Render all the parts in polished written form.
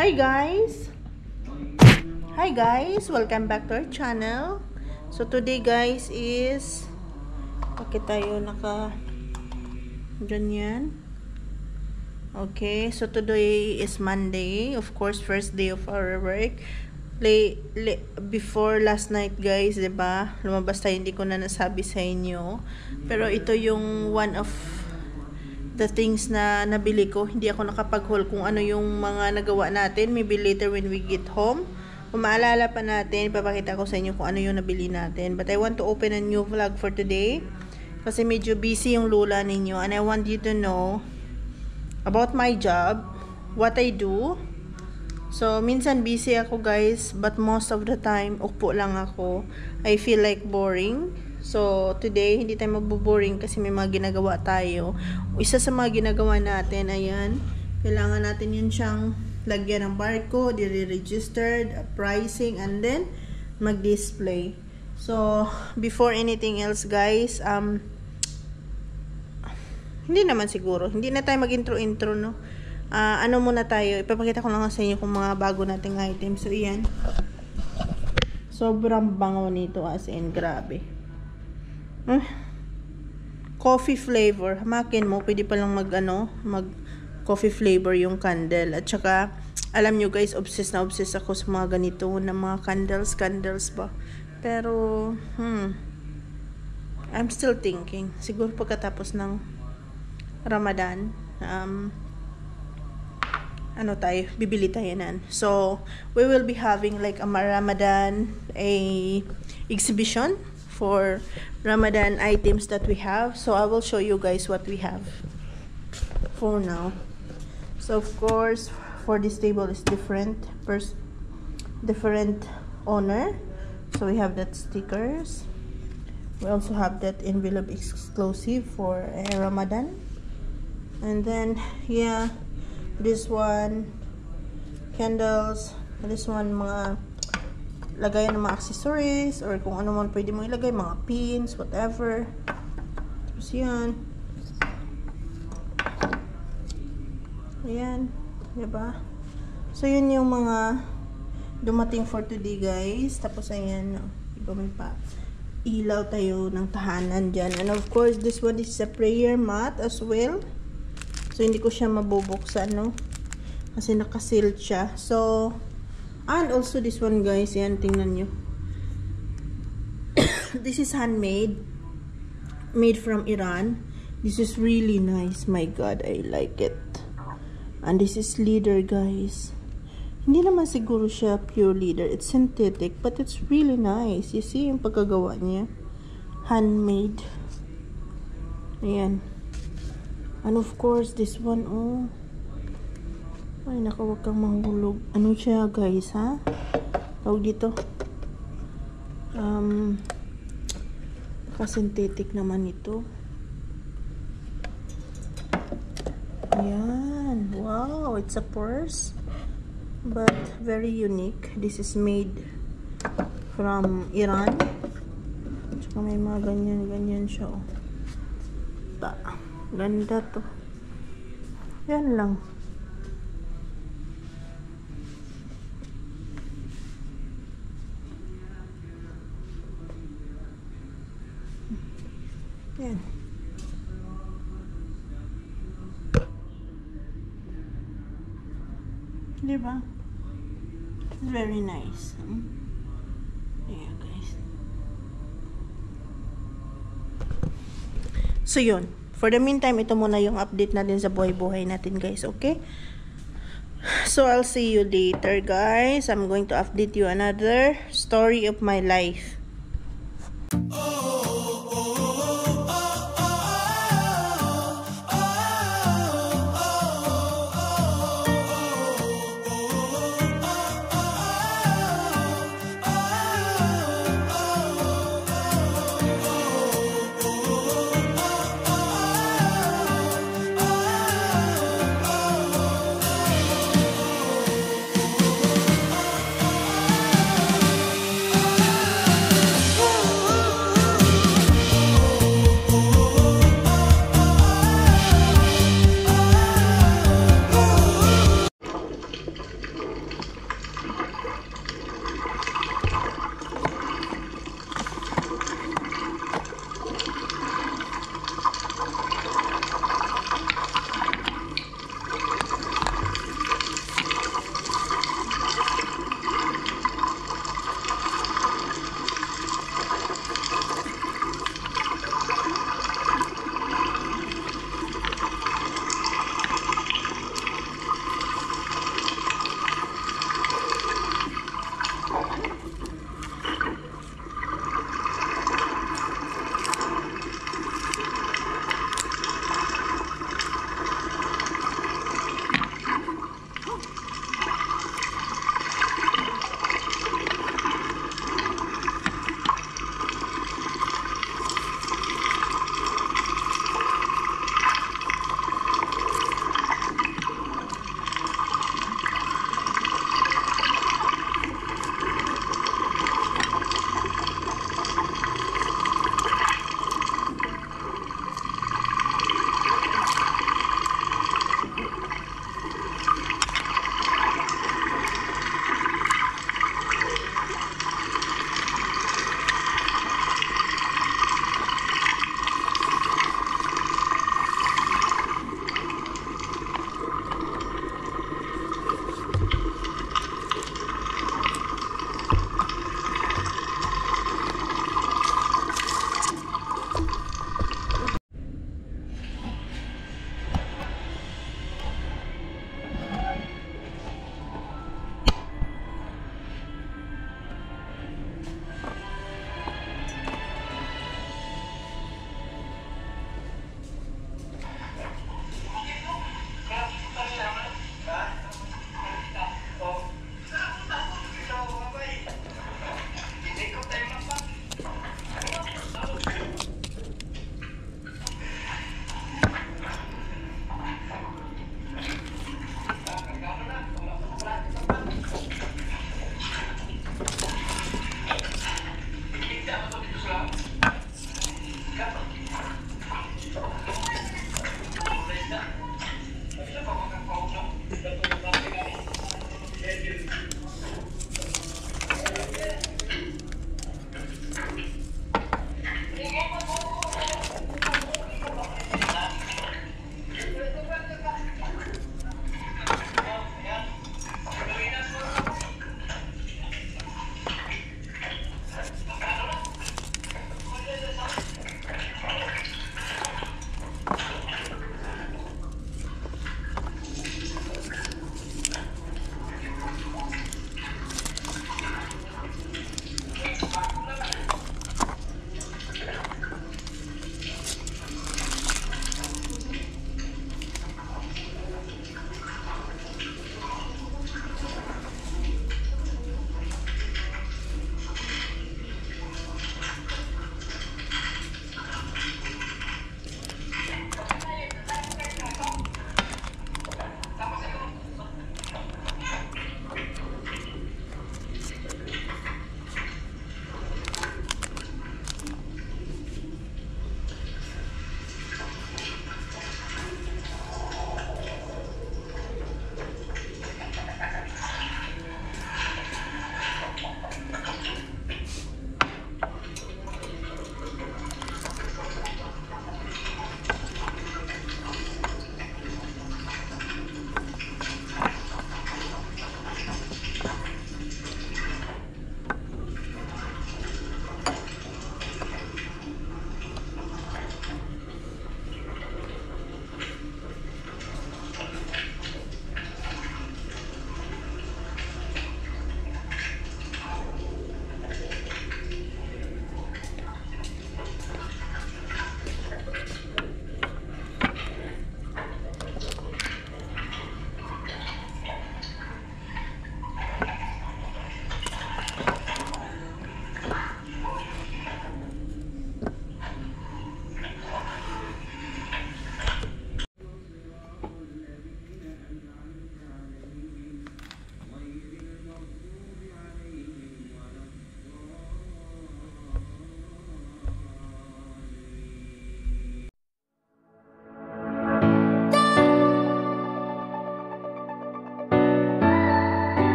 Hi guys! Hi guys! Welcome back to our channel. So today guys is bakit tayo naka ganyan? Okay, so today is Monday. Of course, first day of our work. Before last night guys, 'di ba? Lumabas tayo, hindi ko na nasabi sa inyo. Pero ito yung one of the things na nabili ko. Hindi ako nakapag-haul kung ano yung mga nagawa natin. Maybe later when we get home. Kung maalala pa natin, ipapakita ko sa inyo kung ano yung nabili natin. But I want to open a new vlog for today. Kasi medyo busy yung lula ninyo. And I want you to know about my job. What I do. So, minsan busy ako guys. But most of the time, upo lang ako. I feel like boring. So, today, hindi tayo magbo-boring kasi may mga ginagawa tayo. Isa sa mga ginagawa natin, ayan, kailangan natin yun siyang lagyan ng barcode, i-registered, pricing, and then, mag-display. So, before anything else, guys, hindi naman siguro. Hindi na tayo mag-intro-intro, no? Ano muna tayo? Ipapakita ko lang sa inyo kung mga bago nating items. So, ayan. Sobrang bango nito, as in, grabe. Coffee flavor. Hamakin mo, pwede palang mag coffee flavor yung candle. At saka, alam nyo guys, obsessed na obsessed ako sa mga ganito na mga candles ba. Pero, I'm still thinking. Siguro pagkatapos ng Ramadan, bibili tayo nan. So, we will be having like a Ramadan exhibition for Ramadan items that we have. So I will show you guys what we have for now. So of course, for this table is different owner. So we have that stickers. We also have that envelope exclusive for Ramadan. And then yeah, this one candles. This one mga lagayan ng mga accessories or kung ano man pwede mo ilagay, mga pins, whatever. Tapos yan. Ayan, diba? So yun yung mga dumating for today guys. Tapos ayan, diba, may pa ilaw tayo ng tahanan dyan. And of course, this one is a prayer mat as well. So hindi ko siya mabubuksan, no? Kasi nakasealed siya. So and also this one guys, yan, tingnan nyo. This is handmade. Made from Iran. This is really nice. My God, I like it. And this is leather guys. Hindi naman siguro siya pure leather. It's synthetic, but it's really nice. You see yung pagkagawa niya. Handmade. Ayan. And of course, this one, oh. Ay, naku, huwag kang mahulog. Ano siya, guys, ha? Tawag dito. Synthetic naman ito. Ayan. Wow, it's a purse. But, very unique. This is made from Iran. Tsaka may mga ganyan siya, oh. Ganda to. Yan lang. Yan. Diba? Very nice. Yeah, guys. So, yun. For the meantime, ito muna yung update natin sa buhay-buhay natin, guys. Okay? So, I'll see you later, guys. I'm going to update you another story of my life.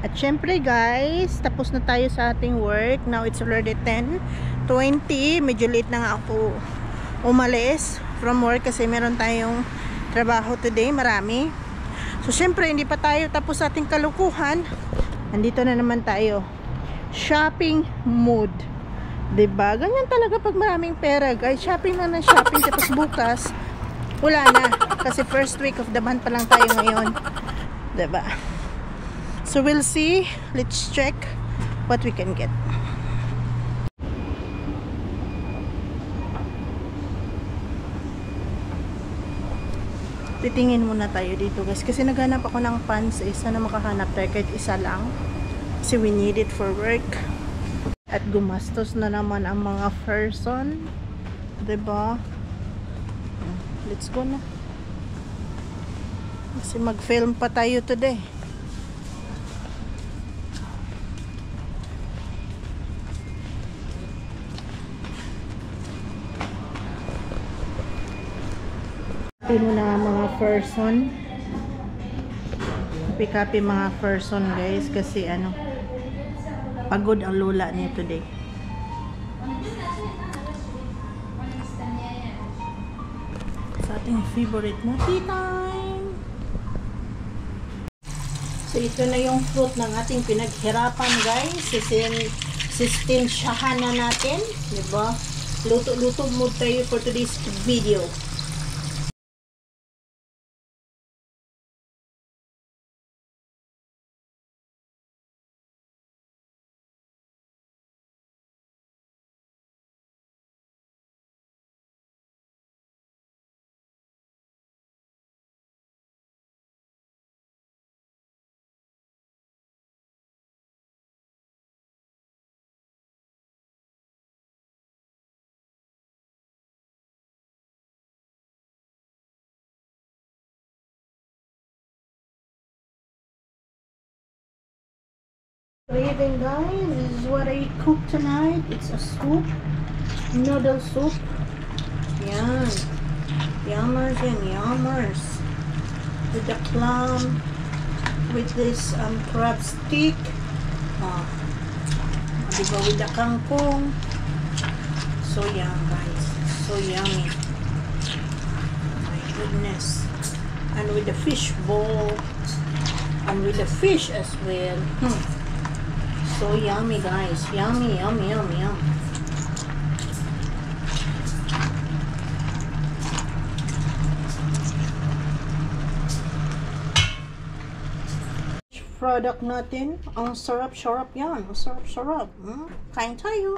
At syempre guys, tapos na tayo sa ating work. Now it's already 10:20. Medyo late na nga ako umalis from work kasi meron tayong trabaho today, marami. So syempre hindi pa tayo tapos sa ating kalukuhan. Andito na naman tayo. Shopping mood. 'Di ba? Ganyan talaga pag maraming pera, guys. Shopping na ng shopping tapos bukas wala na kasi first week of the month pa lang tayo ngayon. 'Di ba? So we'll see. Let's check what we can get. Titingin muna tayo dito guys kasi naghanap ako ng pants. Sana makahanap tayo kahit isa lang kasi we need it for work. At gumastos na naman ang mga person, 'di ba? Let's go na kasi mag-film pa tayo today. Pick na mga person. Pick up yung mga person guys kasi ano, pagod ang lola niya today. Sa ating favorite na tea time. So ito na yung fruit ng ating pinaghirapan guys. Sistensyahan na natin, diba? Luto-luto mo tayo for today's video. Even guys, this is what I cook tonight. It's a soup, noodle soup. Yan, yummers and yummers with the clam, with this crab stick. Diba, with the kangkong. So yum guys, so yummy. My goodness. And with the fish bowl, and with the fish as well. So yummy guys, yummy, yummy, yummy, yum. Product natin, ang sarap-sarap yan, ang sarap-sarap. Kain tayo.